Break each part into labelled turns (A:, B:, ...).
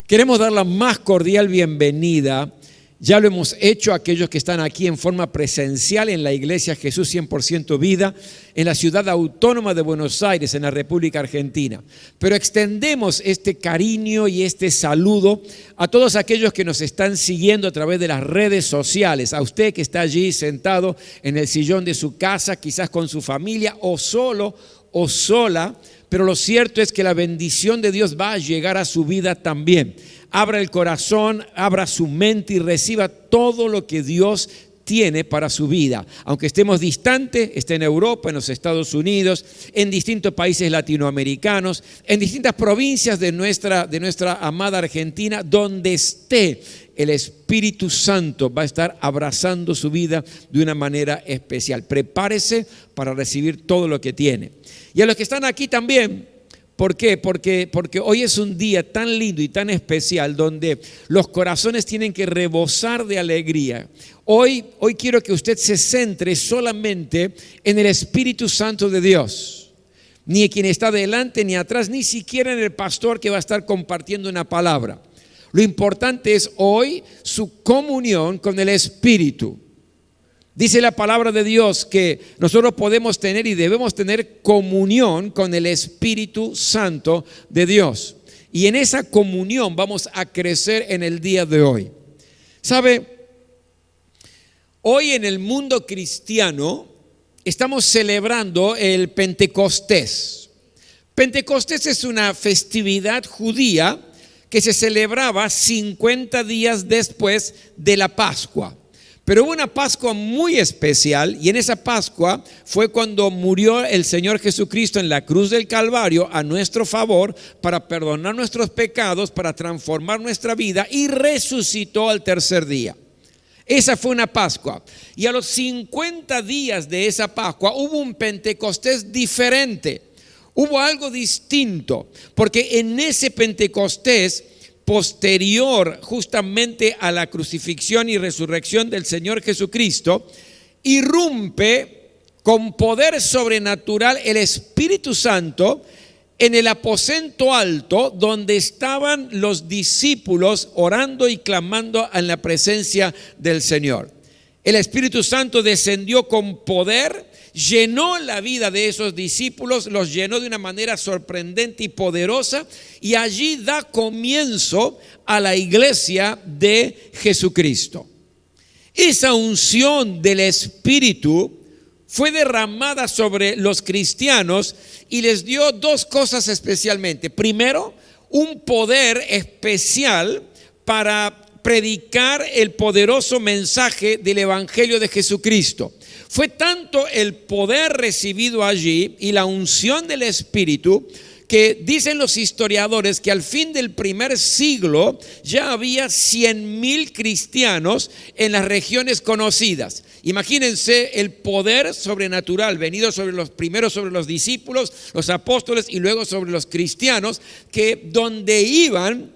A: Queremos dar la más cordial bienvenida. Ya lo hemos hecho a aquellos que están aquí en forma presencial en la Iglesia Jesús 100% Vida, en la ciudad autónoma de Buenos Aires, en la República Argentina. Pero extendemos este cariño y este saludo a todos aquellos que nos están siguiendo a través de las redes sociales. A usted que está allí sentado en el sillón de su casa, quizás con su familia o solo o sola. Pero lo cierto es que la bendición de Dios va a llegar a su vida también. Abra el corazón, abra su mente y reciba todo lo que Dios tiene para su vida. Aunque estemos distantes, esté en Europa, en los Estados Unidos, en distintos países latinoamericanos, en distintas provincias de nuestra amada Argentina, donde esté, el Espíritu Santo va a estar abrazando su vida de una manera especial. Prepárese para recibir todo lo que tiene. Y a los que están aquí también, ¿por qué? Porque hoy es un día tan lindo y tan especial donde los corazones tienen que rebosar de alegría. Hoy quiero que usted se centre solamente en el Espíritu Santo de Dios. Ni en quien está delante ni atrás, ni siquiera en el pastor que va a estar compartiendo una palabra. Lo importante es hoy su comunión con el Espíritu. Dice la palabra de Dios que nosotros podemos tener y debemos tener comunión con el Espíritu Santo de Dios. Y en esa comunión vamos a crecer en el día de hoy. ¿Sabe? Hoy en el mundo cristiano estamos celebrando el Pentecostés. Pentecostés es una festividad judía que se celebraba 50 días después de la Pascua. Pero hubo una Pascua muy especial y en esa Pascua fue cuando murió el Señor Jesucristo en la cruz del Calvario a nuestro favor para perdonar nuestros pecados, para transformar nuestra vida y resucitó al tercer día. Esa fue una Pascua. Y a los 50 días de esa Pascua hubo un Pentecostés diferente. Hubo algo distinto, porque en ese Pentecostés posterior justamente a la crucifixión y resurrección del Señor Jesucristo, irrumpe con poder sobrenatural el Espíritu Santo en el aposento alto donde estaban los discípulos orando y clamando en la presencia del Señor. El Espíritu Santo descendió con poder, llenó la vida de esos discípulos, los llenó de una manera sorprendente y poderosa y allí da comienzo a la iglesia de Jesucristo. Esa unción del Espíritu fue derramada sobre los cristianos y les dio dos cosas especialmente. Primero, un poder especial para predicar el poderoso mensaje del Evangelio de Jesucristo. Fue tanto el poder recibido allí y la unción del Espíritu que dicen los historiadores que al fin del primer siglo ya había 100,000 cristianos en las regiones conocidas. Imagínense el poder sobrenatural venido primero sobre los discípulos, los apóstoles y luego sobre los cristianos, que donde iban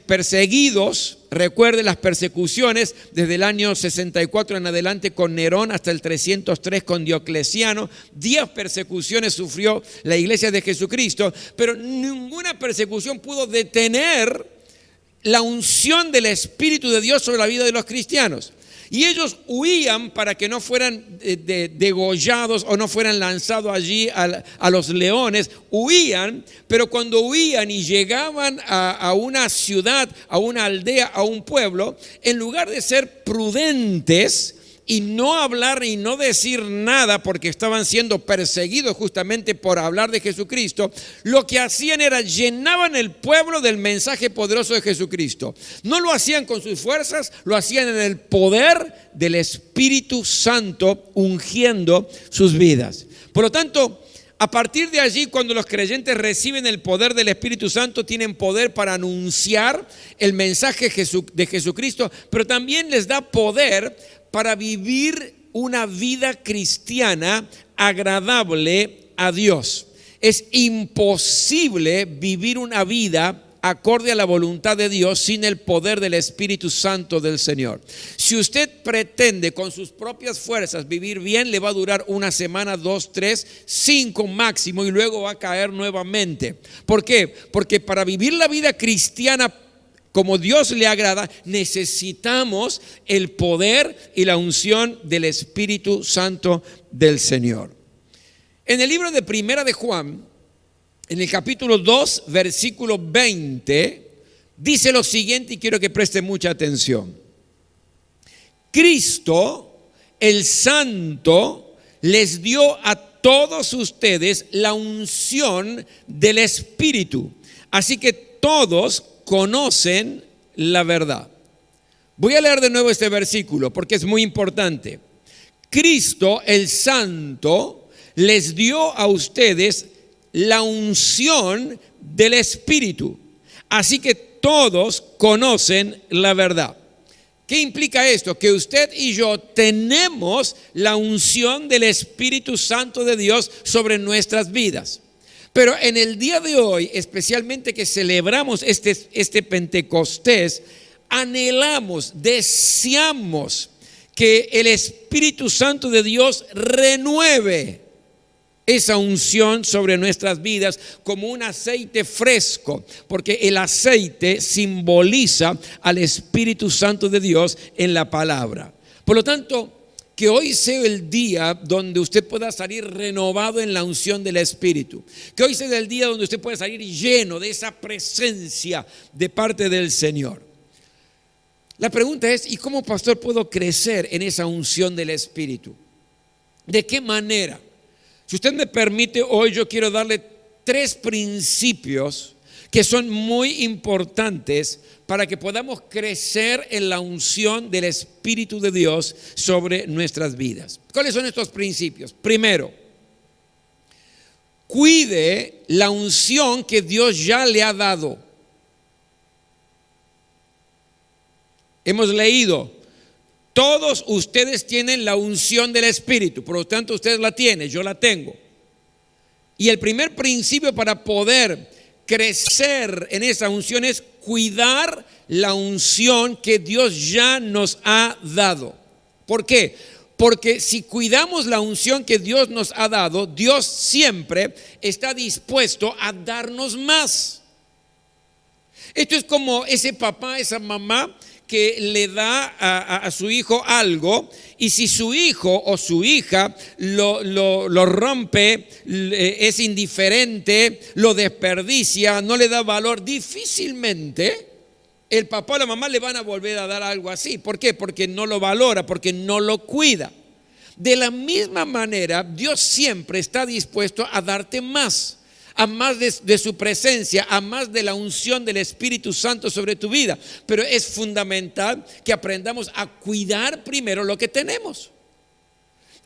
A: perseguidos, recuerden las persecuciones desde el año 64 en adelante con Nerón hasta el 303 con Diocleciano. 10 persecuciones sufrió la iglesia de Jesucristo, pero ninguna persecución pudo detener la unción del Espíritu de Dios sobre la vida de los cristianos. Y ellos huían para que no fueran degollados o no fueran lanzados allí a los leones. Huían, pero cuando huían y llegaban a una ciudad, a una aldea, a un pueblo, en lugar de ser prudentes y no hablar y no decir nada porque estaban siendo perseguidos justamente por hablar de Jesucristo, lo que hacían era llenaban el pueblo del mensaje poderoso de Jesucristo. No lo hacían con sus fuerzas, lo hacían en el poder del Espíritu Santo ungiendo sus vidas. Por lo tanto, a partir de allí, cuando los creyentes reciben el poder del Espíritu Santo, tienen poder para anunciar el mensaje de Jesucristo, pero también les da poder para vivir una vida cristiana agradable a Dios. Es imposible vivir una vida acorde a la voluntad de Dios sin el poder del Espíritu Santo del Señor. Si usted pretende con sus propias fuerzas vivir bien, le va a durar una semana, 2, 3, 5 máximo y luego va a caer nuevamente. ¿Por qué? Porque para vivir la vida cristiana como Dios le agrada, necesitamos el poder y la unción del Espíritu Santo del Señor. En el libro de Primera de Juan, en el capítulo 2, versículo 20, dice lo siguiente y quiero que preste mucha atención. Cristo, el Santo, les dio a todos ustedes la unción del Espíritu. Así que todos conocen la verdad. Voy a leer de nuevo este versículo porque es muy importante. Cristo, el Santo, les dio a ustedes la unción del Espíritu. Así que todos conocen la verdad. ¿Qué implica esto? Que usted y yo tenemos la unción del Espíritu Santo de Dios sobre nuestras vidas. Pero en el día de hoy, especialmente que celebramos este Pentecostés, anhelamos, deseamos que el Espíritu Santo de Dios renueve esa unción sobre nuestras vidas como un aceite fresco, porque el aceite simboliza al Espíritu Santo de Dios en la palabra. Por lo tanto, que hoy sea el día donde usted pueda salir renovado en la unción del Espíritu. Que hoy sea el día donde usted pueda salir lleno de esa presencia de parte del Señor. La pregunta es, ¿y cómo, pastor, puedo crecer en esa unción del Espíritu? ¿De qué manera? Si usted me permite, hoy yo quiero darle 3 principios que son muy importantes para que podamos crecer en la unción del Espíritu de Dios sobre nuestras vidas. ¿Cuáles son estos principios? Primero, cuide la unción que Dios ya le ha dado. Hemos leído, todos ustedes tienen la unción del Espíritu, por lo tanto ustedes la tienen, yo la tengo. Y el primer principio para poder crecer en esa unción es cuidar la unción que Dios ya nos ha dado. ¿Por qué? Porque si cuidamos la unción que Dios nos ha dado, Dios siempre está dispuesto a darnos más. Esto es como ese papá, esa mamá que le da a su hijo algo, y si su hijo o su hija lo rompe, es indiferente, lo desperdicia, no le da valor, difícilmente el papá o la mamá le van a volver a dar algo así. ¿Por qué? Porque no lo valora, porque no lo cuida. De la misma manera, Dios siempre está dispuesto a darte más. A más de su presencia, a más de la unción del Espíritu Santo sobre tu vida. Pero es fundamental que aprendamos a cuidar primero lo que tenemos.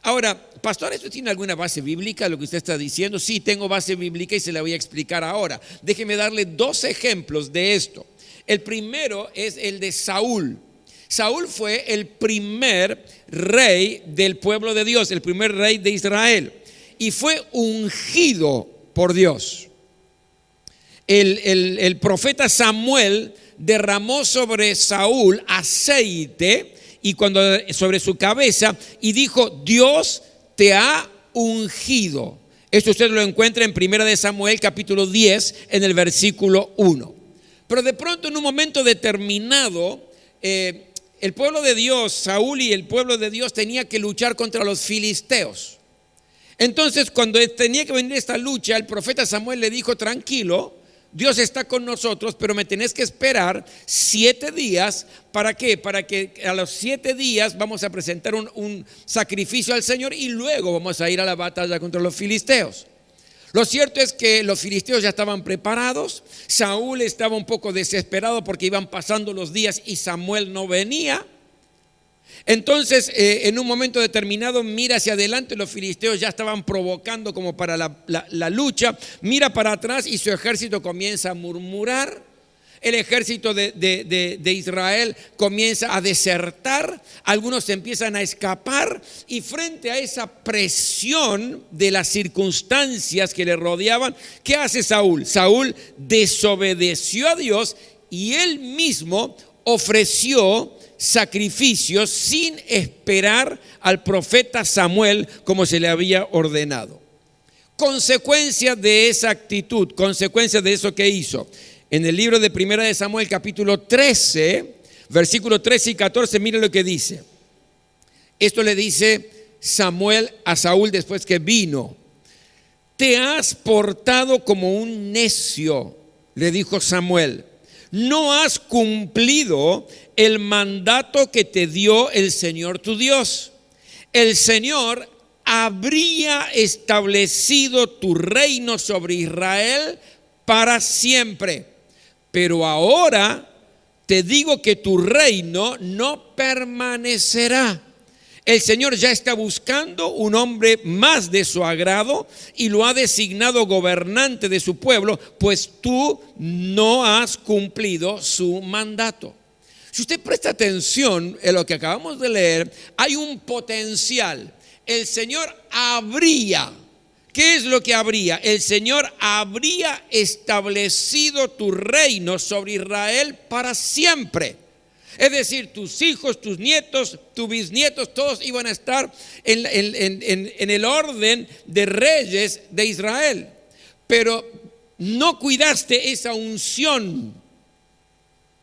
A: Ahora, pastor, ¿esto tiene alguna base bíblica lo que usted está diciendo? Sí, tengo base bíblica y se la voy a explicar ahora. Déjeme darle 2 ejemplos de esto. El primero es el de Saúl. Saúl fue el primer rey del pueblo de Dios, el primer rey de Israel. Y fue ungido por Dios. El profeta Samuel derramó sobre Saúl aceite y sobre su cabeza y dijo: Dios te ha ungido. Esto usted lo encuentra en 1 de Samuel capítulo 10 en el versículo 1. Pero de pronto, en un momento determinado, el pueblo de Dios, Saúl y el pueblo de Dios, tenía que luchar contra los filisteos. Entonces, cuando tenía que venir esta lucha, el profeta Samuel le dijo: tranquilo, Dios está con nosotros, pero me tenés que esperar 7 días. ¿Para qué? Para que a los 7 días vamos a presentar un sacrificio al Señor y luego vamos a ir a la batalla contra los filisteos. Lo cierto es que los filisteos ya estaban preparados. Saúl estaba un poco desesperado porque iban pasando los días y Samuel no venía. Entonces, en un momento determinado, mira hacia adelante, los filisteos ya estaban provocando como para la lucha, mira para atrás y su ejército comienza a murmurar. El ejército de Israel comienza a desertar, algunos empiezan a escapar y frente a esa presión de las circunstancias que le rodeaban, ¿qué hace Saúl? Saúl desobedeció a Dios y él mismo ofreció sacrificios sin esperar al profeta Samuel como se le había ordenado. Consecuencia de esa actitud, consecuencia de eso que hizo. En el libro de Primera de Samuel, capítulo 13, versículos 13 y 14, mire lo que dice. Esto le dice Samuel a Saúl después que vino. Te has portado como un necio, le dijo Samuel. No has cumplido el mandato que te dio el Señor tu Dios. El Señor habría establecido tu reino sobre Israel para siempre. Pero ahora te digo que tu reino no permanecerá. El Señor ya está buscando un hombre más de su agrado y lo ha designado gobernante de su pueblo, pues tú no has cumplido su mandato. Si usted presta atención en lo que acabamos de leer, hay un potencial. El Señor habría, ¿qué es lo que habría? El Señor habría establecido tu reino sobre Israel para siempre. Es decir, tus hijos, tus nietos, tus bisnietos, todos iban a estar en el orden de reyes de Israel. Pero no cuidaste esa unción,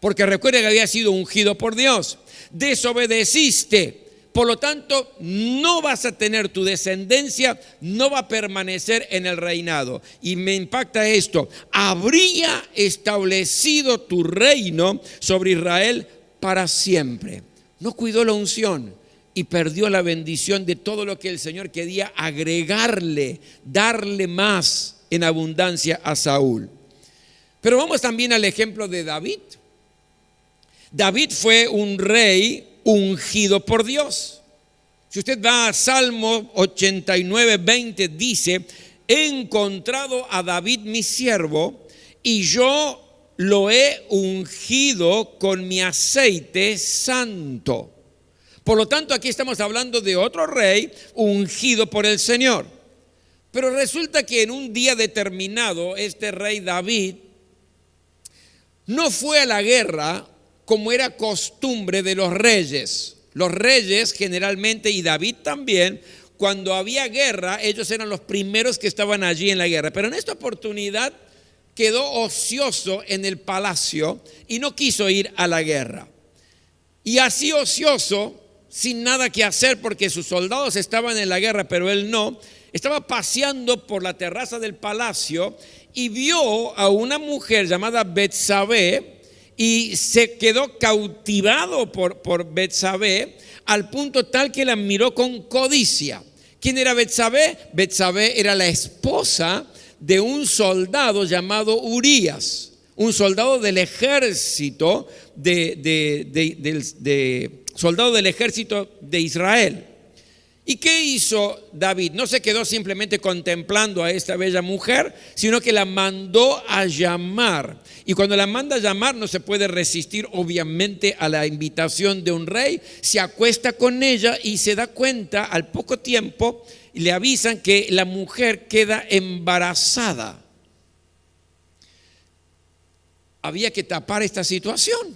A: porque recuerda que había sido ungido por Dios. Desobedeciste. Por lo tanto, no vas a tener tu descendencia, no va a permanecer en el reinado. Y me impacta esto: habría establecido tu reino sobre Israel para siempre. No cuidó la unción y perdió la bendición de todo lo que el Señor quería agregarle, darle más en abundancia a Saúl. Pero vamos también al ejemplo de David. David fue un rey ungido por Dios. Si usted va a Salmo 89, 20, dice: he encontrado a David mi siervo y yo lo he ungido con mi aceite santo. Por lo tanto, aquí estamos hablando de otro rey ungido por el Señor. Pero resulta que en un día determinado, este rey David no fue a la guerra como era costumbre de los reyes. Los reyes generalmente, y David también, cuando había guerra, ellos eran los primeros que estaban allí en la guerra. Pero en esta oportunidad quedó ocioso en el palacio y no quiso ir a la guerra. Y así ocioso, sin nada que hacer porque sus soldados estaban en la guerra, pero él no, estaba paseando por la terraza del palacio y vio a una mujer llamada Betsabé y se quedó cautivado por Betsabé al punto tal que la miró con codicia. ¿Quién era Betsabé? Betsabé era la esposa de un soldado llamado Urías, un soldado del ejército soldado del ejército de Israel. ¿Y qué hizo David? No se quedó simplemente contemplando a esta bella mujer, sino que la mandó a llamar. Y cuando la manda a llamar, no se puede resistir obviamente a la invitación de un rey. Se acuesta con ella y se da cuenta al poco tiempo, y le avisan que la mujer queda embarazada. Había que tapar esta situación.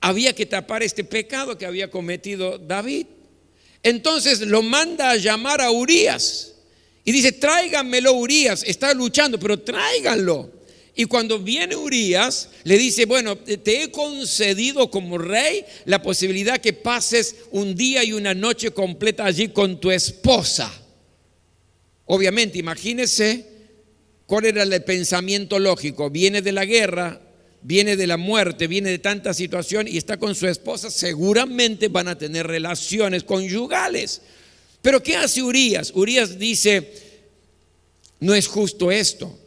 A: Había que tapar este pecado que había cometido David. Entonces lo manda a llamar a Urías y dice: tráiganmelo, Urías, está luchando, pero tráiganlo. Y cuando viene Urías, le dice: bueno, te he concedido como rey la posibilidad que pases un día y una noche completa allí con tu esposa. Obviamente, imagínese cuál era el pensamiento lógico. Viene de la guerra, viene de la muerte, viene de tanta situación y está con su esposa, seguramente van a tener relaciones conyugales. Pero ¿qué hace Urías? Urías dice: no es justo esto.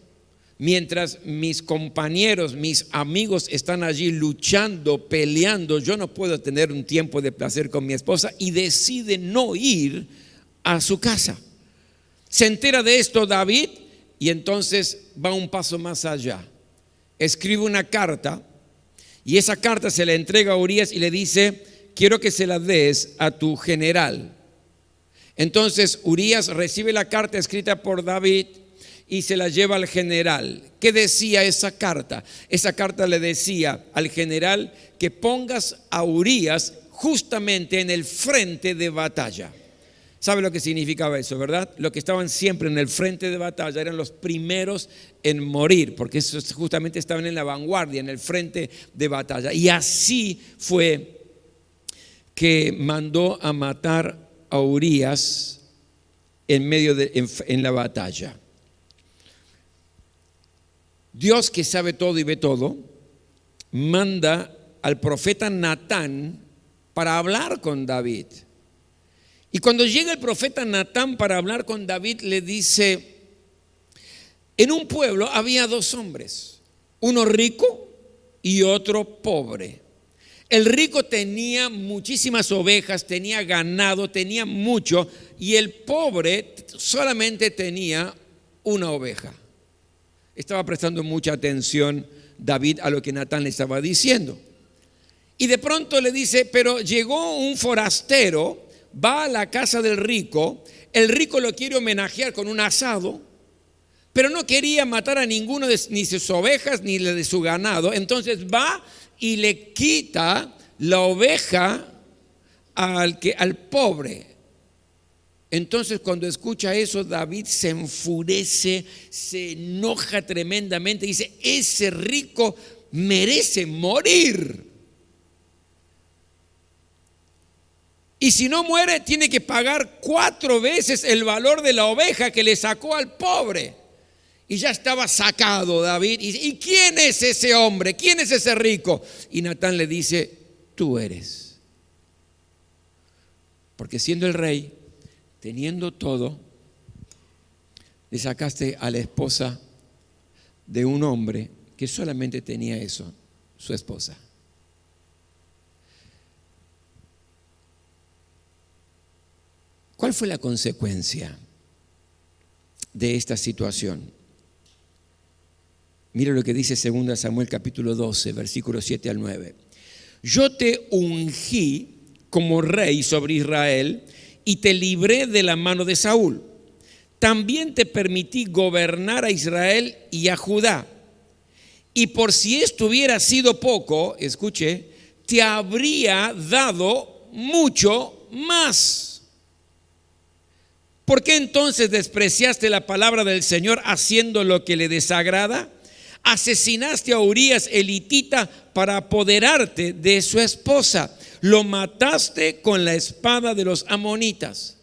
A: Mientras mis compañeros, mis amigos están allí luchando, peleando, yo no puedo tener un tiempo de placer con mi esposa, y decide no ir a su casa. Se entera de esto David y entonces va un paso más allá escribe una carta y esa carta se la entrega a Urías y le dice: quiero que se la des a tu general. Entonces Urías recibe la carta escrita por David y se la lleva al general. ¿Qué decía esa carta? Esa carta le decía al general que pongas a Urías justamente en el frente de batalla. ¿Sabe lo que significaba eso, verdad? Lo que estaban siempre en el frente de batalla eran los primeros en morir, porque esos justamente estaban en la vanguardia, en el frente de batalla. Y así fue que mandó a matar a Urías en la batalla. Dios, que sabe todo y ve todo, manda al profeta Natán para hablar con David. Y cuando llega el profeta Natán para hablar con David, le dice: en un pueblo había dos hombres, uno rico y otro pobre. El rico tenía muchísimas ovejas, tenía ganado, tenía mucho, y el pobre solamente tenía una oveja. Estaba prestando mucha atención David a lo que Natán le estaba diciendo. Y de pronto le dice: pero llegó un forastero, va a la casa del rico, el rico lo quiere homenajear con un asado, pero no quería matar a ninguno ni sus ovejas ni de su ganado. Entonces va y le quita la oveja al pobre. Entonces cuando escucha eso, David se enfurece, se enoja tremendamente, dice: ese rico merece morir. Y si no muere, tiene que pagar 4 veces el valor de la oveja que le sacó al pobre. Y ya estaba sacado David. ¿Y quién es ese hombre? ¿Quién es ese rico? Y Natán le dice: tú eres. Porque siendo el rey, teniendo todo, le sacaste a la esposa de un hombre que solamente tenía eso, su esposa. ¿Cuál fue la consecuencia de esta situación? Mira lo que dice 2 Samuel capítulo 12, versículos 7 al 9. Yo te ungí como rey sobre Israel y te libré de la mano de Saúl. También te permití gobernar a Israel y a Judá. Y por si esto hubiera sido poco, escuche, te habría dado mucho más. ¿Por qué entonces despreciaste la palabra del Señor haciendo lo que le desagrada? Asesinaste a Urías el hitita para apoderarte de su esposa. Lo mataste con la espada de los amonitas.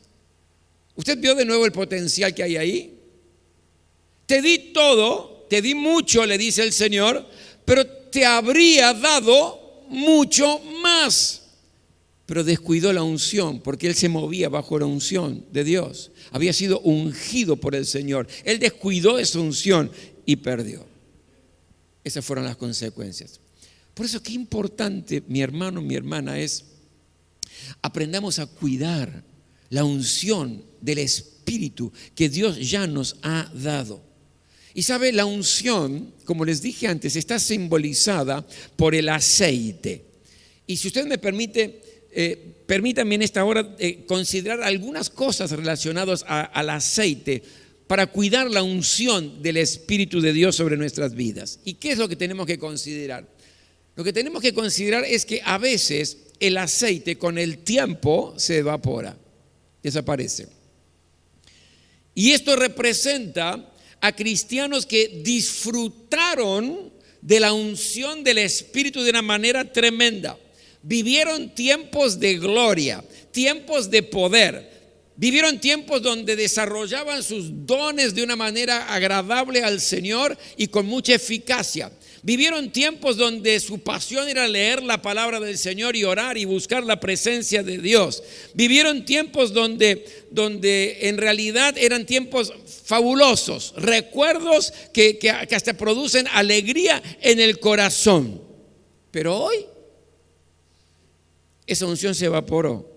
A: ¿Usted vio de nuevo el potencial que hay ahí? Te di todo, te di mucho, le dice el Señor, pero te habría dado mucho más. Pero descuidó la unción, porque él se movía bajo la unción de Dios. Había sido ungido por el Señor. Él descuidó esa unción y perdió. Esas fueron las consecuencias. Por eso qué importante, mi hermano, mi hermana, es aprendamos a cuidar la unción del Espíritu que Dios ya nos ha dado. Y sabe, la unción, como les dije antes, está simbolizada por el aceite. Y si usted me permite, permítame en esta hora considerar algunas cosas relacionadas al aceite para cuidar la unción del Espíritu de Dios sobre nuestras vidas. ¿Y qué es lo que tenemos que considerar? Lo que tenemos que considerar es que a veces el aceite con el tiempo se evapora, desaparece. Y esto representa a cristianos que disfrutaron de la unción del Espíritu de una manera tremenda. Vivieron tiempos de gloria, tiempos de poder. Vivieron tiempos donde desarrollaban sus dones de una manera agradable al Señor y con mucha eficacia. Vivieron tiempos donde su pasión era leer la palabra del Señor y orar y buscar la presencia de Dios. Vivieron tiempos donde en realidad eran tiempos fabulosos, recuerdos que hasta producen alegría en el corazón. Pero hoy esa unción se evaporó.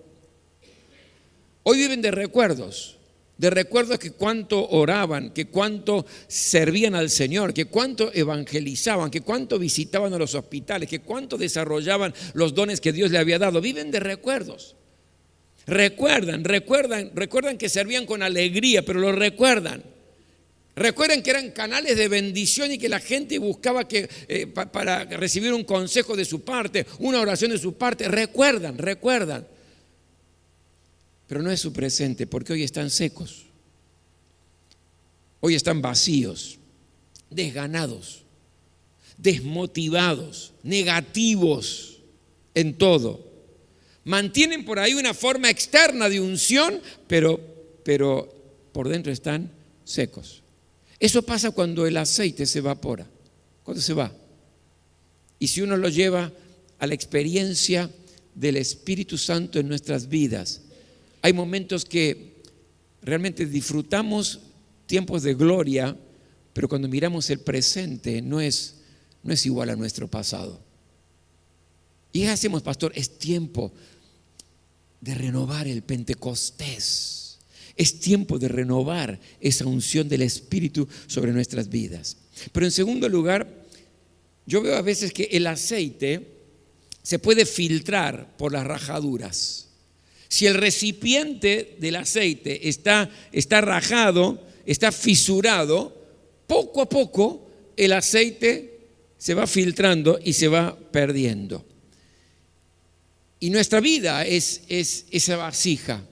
A: Hoy viven de recuerdos. de recuerdos que cuánto oraban, que cuánto servían al Señor, que cuánto evangelizaban, que cuánto visitaban a los hospitales, que cuánto desarrollaban los dones que Dios le había dado. Viven de recuerdos. Recuerdan que servían con alegría, pero lo recuerdan. Recuerden que eran canales de bendición y que la gente buscaba para recibir un consejo de su parte, una oración de su parte. Recuerdan. Pero no es su presente, porque hoy están secos. Hoy están vacíos, desganados, desmotivados, negativos en todo. Mantienen por ahí una forma externa de unción, pero por dentro están secos. Eso pasa cuando el aceite se evapora, cuando se va. Y si uno lo lleva a la experiencia del Espíritu Santo en nuestras vidas, hay momentos que realmente disfrutamos tiempos de gloria, pero cuando miramos el presente no es igual a nuestro pasado. ¿Y qué hacemos, pastor? Es tiempo de renovar el Pentecostés. Es tiempo de renovar esa unción del Espíritu sobre nuestras vidas. Pero en segundo lugar, yo veo a veces que el aceite se puede filtrar por las rajaduras. Si el recipiente del aceite está rajado, está fisurado, poco a poco el aceite se va filtrando y se va perdiendo. Y nuestra vida es esa vasija.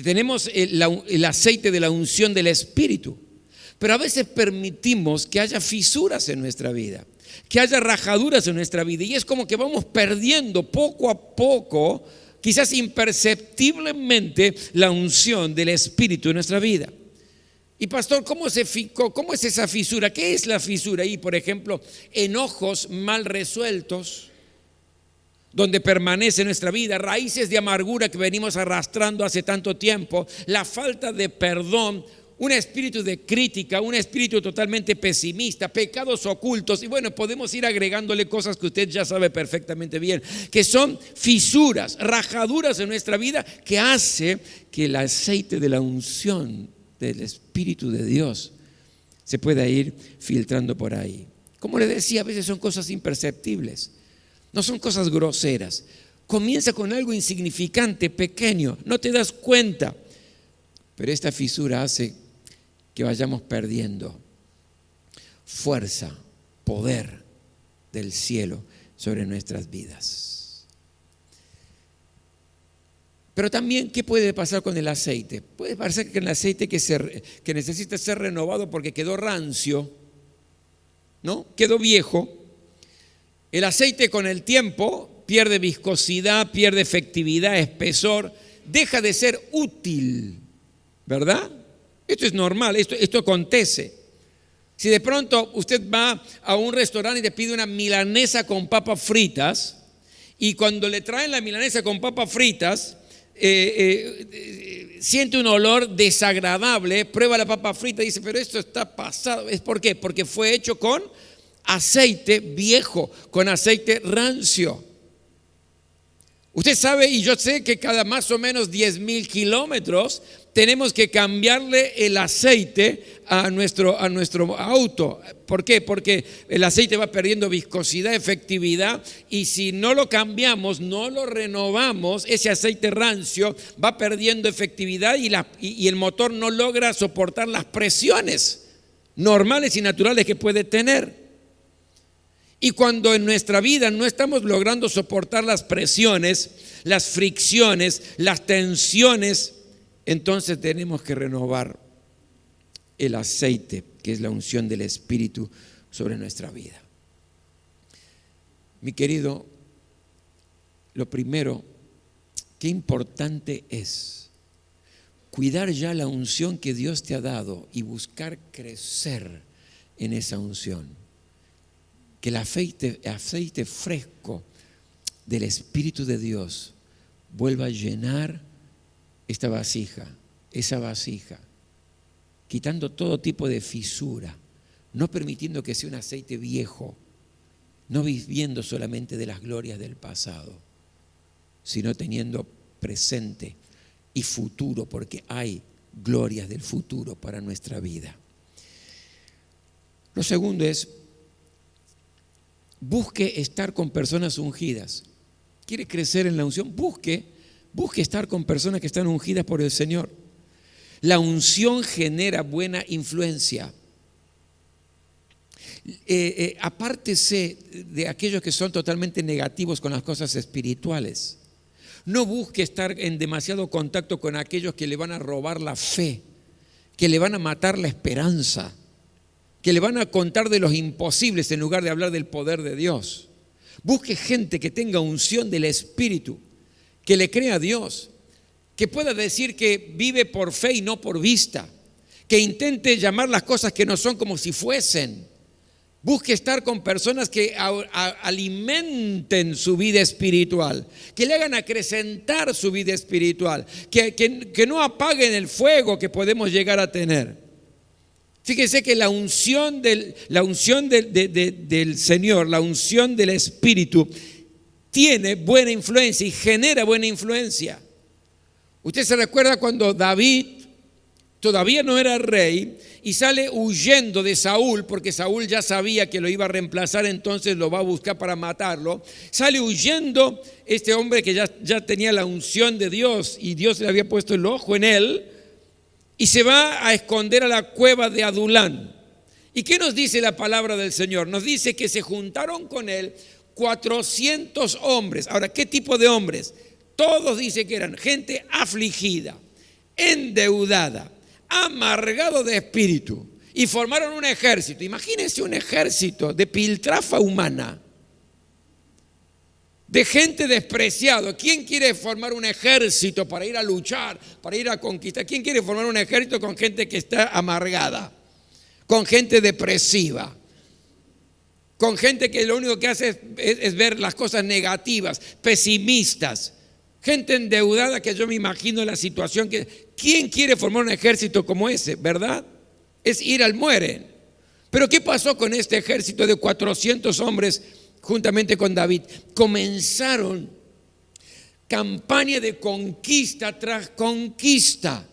A: Tenemos el aceite de la unción del Espíritu, pero a veces permitimos que haya fisuras en nuestra vida, que haya rajaduras en nuestra vida, y es como que vamos perdiendo poco a poco, quizás imperceptiblemente, la unción del Espíritu en nuestra vida. Y pastor, ¿cómo es esa fisura? ¿Qué es la fisura? Y por ejemplo, enojos mal resueltos, donde permanece nuestra vida, raíces de amargura que venimos arrastrando hace tanto tiempo, la falta de perdón, un espíritu de crítica, un espíritu totalmente pesimista, pecados ocultos, y bueno, podemos ir agregándole cosas que usted ya sabe perfectamente bien, que son fisuras, rajaduras en nuestra vida que hace que el aceite de la unción del Espíritu de Dios se pueda ir filtrando por ahí. Como le decía, a veces son cosas imperceptibles. No son cosas groseras. Comienza con algo insignificante, pequeño, no te das cuenta. Pero esta fisura hace que vayamos perdiendo fuerza, poder del cielo sobre nuestras vidas. Pero también, ¿qué puede pasar con el aceite? Puede pasar que el aceite que necesita ser renovado porque quedó rancio, ¿no? Quedó viejo. El aceite con el tiempo pierde viscosidad, pierde efectividad, espesor, deja de ser útil, ¿verdad? Esto es normal, esto acontece. Si de pronto usted va a un restaurante y te pide una milanesa con papas fritas, y cuando le traen la milanesa con papas fritas, siente un olor desagradable, prueba la papa frita y dice, pero esto está pasado. ¿Es por qué? Porque fue hecho con aceite viejo, con aceite rancio. Usted sabe y yo sé que cada más o menos 10,000 kilómetros tenemos que cambiarle el aceite a nuestro auto. ¿Por qué? Porque el aceite va perdiendo viscosidad, efectividad, y si no lo cambiamos, no lo renovamos, ese aceite rancio va perdiendo efectividad y el motor no logra soportar las presiones normales y naturales que puede tener. Y cuando en nuestra vida no estamos logrando soportar las presiones, las fricciones, las tensiones, entonces tenemos que renovar el aceite, que es la unción del Espíritu sobre nuestra vida. Mi querido, lo primero, qué importante es cuidar ya la unción que Dios te ha dado y buscar crecer en esa unción. Que el aceite fresco del Espíritu de Dios vuelva a llenar esa vasija, quitando todo tipo de fisura, no permitiendo que sea un aceite viejo, no viviendo solamente de las glorias del pasado, sino teniendo presente y futuro, porque hay glorias del futuro para nuestra vida. Lo segundo es, busque estar con personas ungidas. ¿Quiere crecer en la unción? Busque estar con personas que están ungidas por el Señor. La unción genera buena influencia. Apártese de aquellos que son totalmente negativos con las cosas espirituales. No busque estar en demasiado contacto con aquellos que le van a robar la fe, que le van a matar la esperanza, que le van a contar de los imposibles en lugar de hablar del poder de Dios. Busque gente que tenga unción del Espíritu, que le crea a Dios, que pueda decir que vive por fe y no por vista, que intente llamar las cosas que no son como si fuesen. Busque estar con personas que alimenten su vida espiritual, que le hagan acrecentar su vida espiritual, que no apaguen el fuego que podemos llegar a tener. Fíjese que la unción del Señor, la unción del Espíritu, tiene buena influencia y genera buena influencia. Usted se recuerda cuando David todavía no era rey y sale huyendo de Saúl, porque Saúl ya sabía que lo iba a reemplazar, entonces lo va a buscar para matarlo. Sale huyendo este hombre que ya tenía la unción de Dios y Dios le había puesto el ojo en él, y se va a esconder a la cueva de Adulán. ¿Y qué nos dice la palabra del Señor? Nos dice que se juntaron con él 400 hombres. Ahora, ¿qué tipo de hombres? Todos dicen que eran gente afligida, endeudada, amargado de espíritu, y formaron un ejército. Imagínense un ejército de piltrafa humana, de gente despreciada. ¿Quién quiere formar un ejército para ir a luchar, para ir a conquistar? ¿Quién quiere formar un ejército con gente que está amargada, con gente depresiva, con gente que lo único que hace es ver las cosas negativas, pesimistas? Gente endeudada, que yo me imagino la situación que... ¿Quién quiere formar un ejército como ese, verdad? Es ir al muere. Pero ¿qué pasó con este ejército de 400 hombres juntamente con David? Comenzaron campaña de conquista tras conquista.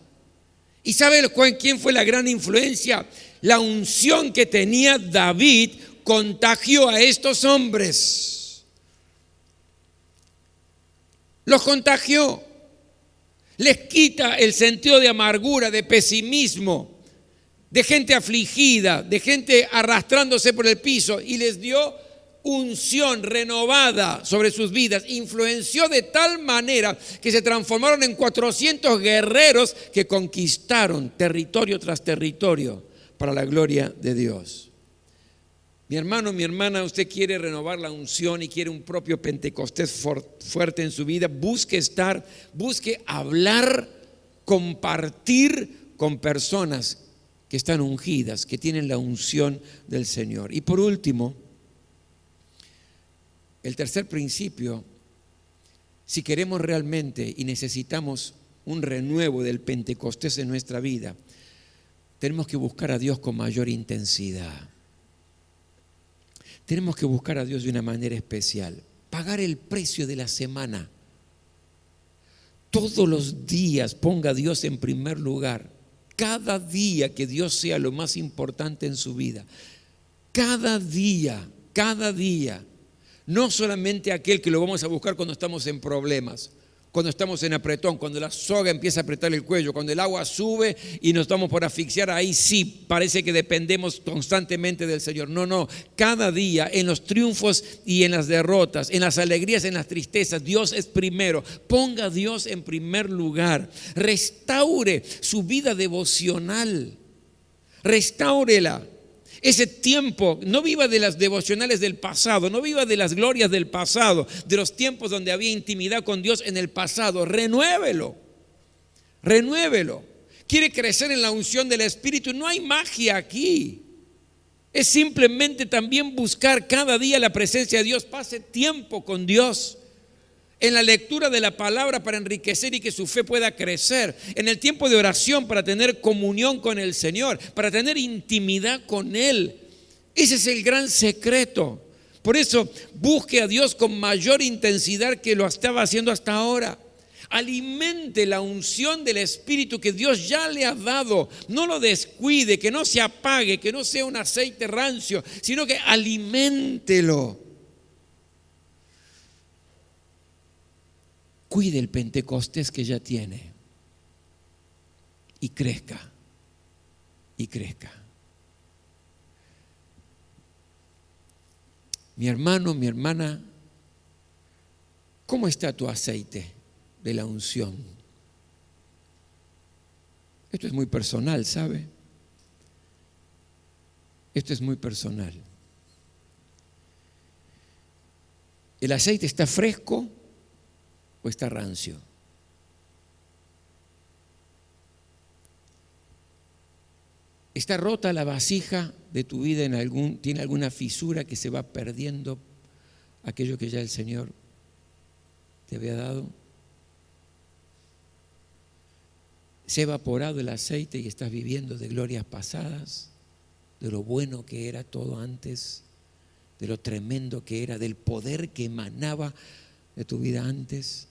A: ¿Y sabe quién fue la gran influencia? La unción que tenía David contagió a estos hombres. Los contagió, les quita el sentido de amargura, de pesimismo, de gente afligida, de gente arrastrándose por el piso, y les dio unción renovada sobre sus vidas. Influenció de tal manera que se transformaron en 400 guerreros que conquistaron territorio tras territorio para la gloria de Dios. Mi hermano, mi hermana, usted quiere renovar la unción y quiere un propio Pentecostés fuerte en su vida. Busque hablar, compartir con personas que están ungidas, que tienen la unción del Señor. Y por último, el tercer principio: si queremos realmente y necesitamos un renuevo del Pentecostés en nuestra vida, tenemos que buscar a Dios con mayor intensidad. Tenemos que buscar a Dios de una manera especial. Pagar el precio de la semana. Todos los días ponga a Dios en primer lugar. Cada día que Dios sea lo más importante en su vida. Cada día. No solamente aquel que lo vamos a buscar cuando estamos en problemas, cuando estamos en apretón, cuando la soga empieza a apretar el cuello, cuando el agua sube y nos estamos por asfixiar. Ahí sí parece que dependemos constantemente del Señor. No, cada día, en los triunfos y en las derrotas, en las alegrías, en las tristezas, Dios es primero. Ponga a Dios en primer lugar. Restaure su vida devocional, restáurela. Ese tiempo, no viva de las devocionales del pasado, no viva de las glorias del pasado, de los tiempos donde había intimidad con Dios en el pasado. Renuévelo. Quiere crecer en la unción del Espíritu. No hay magia aquí. Es simplemente también buscar cada día la presencia de Dios. Pase tiempo con Dios en la lectura de la palabra para enriquecer y que su fe pueda crecer, en el tiempo de oración para tener comunión con el Señor, para tener intimidad con Él. Ese es el gran secreto. Por eso busque a Dios con mayor intensidad que lo estaba haciendo hasta ahora. Alimente la unción del Espíritu que Dios ya le ha dado. No lo descuide, que no se apague, que no sea un aceite rancio, sino que aliméntelo. Cuide el Pentecostés que ya tiene y crezca, y crezca. Mi hermano, mi hermana, ¿cómo está tu aceite de la unción? Esto es muy personal, ¿sabe? Esto es muy personal. ¿El aceite está fresco o está rancio? ¿Está rota la vasija de tu vida tiene alguna fisura que se va perdiendo aquello que ya el Señor te había dado? ¿Se ha evaporado el aceite y estás viviendo de glorias pasadas, de lo bueno que era todo antes, de lo tremendo que era, del poder que emanaba de tu vida antes?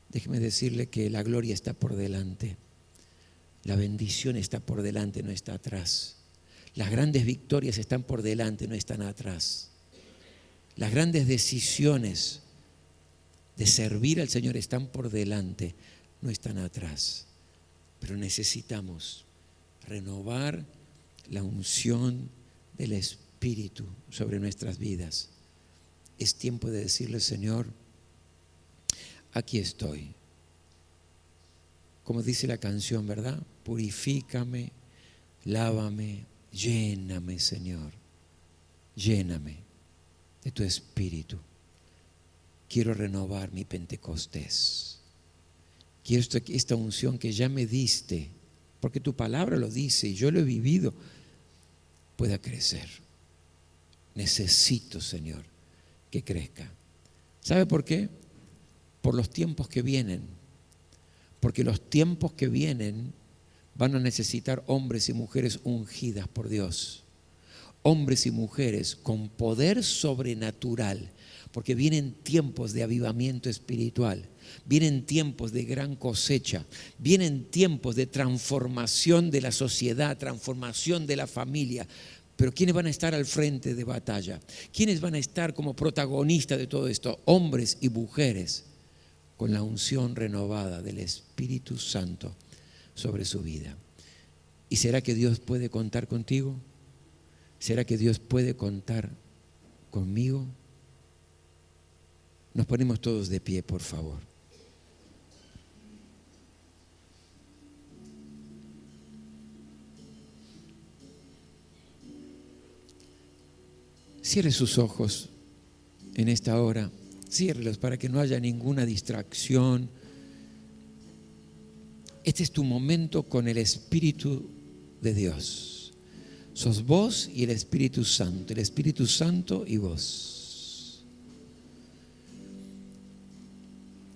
A: Déjeme decirle que la gloria está por delante. La bendición está por delante, no está atrás. Las grandes victorias están por delante, no están atrás. Las grandes decisiones de servir al Señor están por delante, no están atrás. Pero necesitamos renovar la unción del Espíritu sobre nuestras vidas. Es tiempo de decirle, Señor, aquí estoy. Como dice la canción, ¿verdad? Purifícame, lávame, lléname, Señor. Lléname de tu Espíritu. Quiero renovar mi Pentecostés. Quiero esta unción que ya me diste, porque tu palabra lo dice y yo lo he vivido, pueda crecer. Necesito, Señor, que crezca. ¿Sabe por qué? Por los tiempos que vienen. Porque los tiempos que vienen van a necesitar hombres y mujeres ungidas por Dios. Hombres y mujeres con poder sobrenatural. Porque vienen tiempos de avivamiento espiritual. Vienen tiempos de gran cosecha. Vienen tiempos de transformación de la sociedad, transformación de la familia. Pero ¿quiénes van a estar al frente de batalla? ¿Quiénes van a estar como protagonistas de todo esto? Hombres y mujeres con la unción renovada del Espíritu Santo sobre su vida. ¿Y será que Dios puede contar contigo? ¿Será que Dios puede contar conmigo? Nos ponemos todos de pie, por favor. Cierre sus ojos en esta hora. Ciérrelos para que no haya ninguna distracción. Este es tu momento con el Espíritu de Dios. Sos vos y el Espíritu Santo. El Espíritu Santo y vos.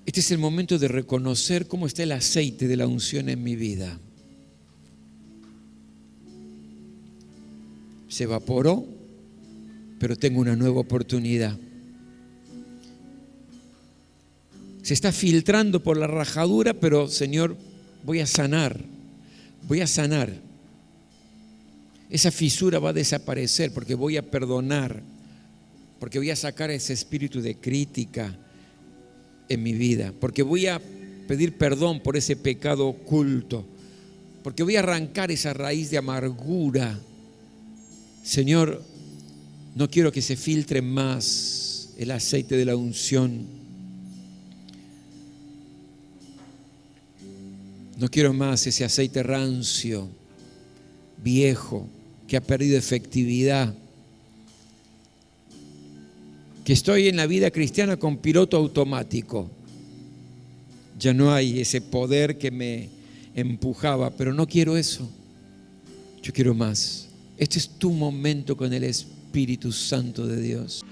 A: Este es el momento de reconocer cómo está el aceite de la unción en mi vida. Se evaporó, pero tengo una nueva oportunidad. Se está filtrando por la rajadura, pero Señor, voy a sanar. Voy a sanar. Esa fisura va a desaparecer porque voy a perdonar, porque voy a sacar ese espíritu de crítica en mi vida, porque voy a pedir perdón por ese pecado oculto, porque voy a arrancar esa raíz de amargura. Señor, no quiero que se filtre más el aceite de la unción. No quiero más ese aceite rancio, viejo, que ha perdido efectividad. Que estoy en la vida cristiana con piloto automático. Ya no hay ese poder que me empujaba, pero no quiero eso. Yo quiero más. Este es tu momento con el Espíritu Santo de Dios.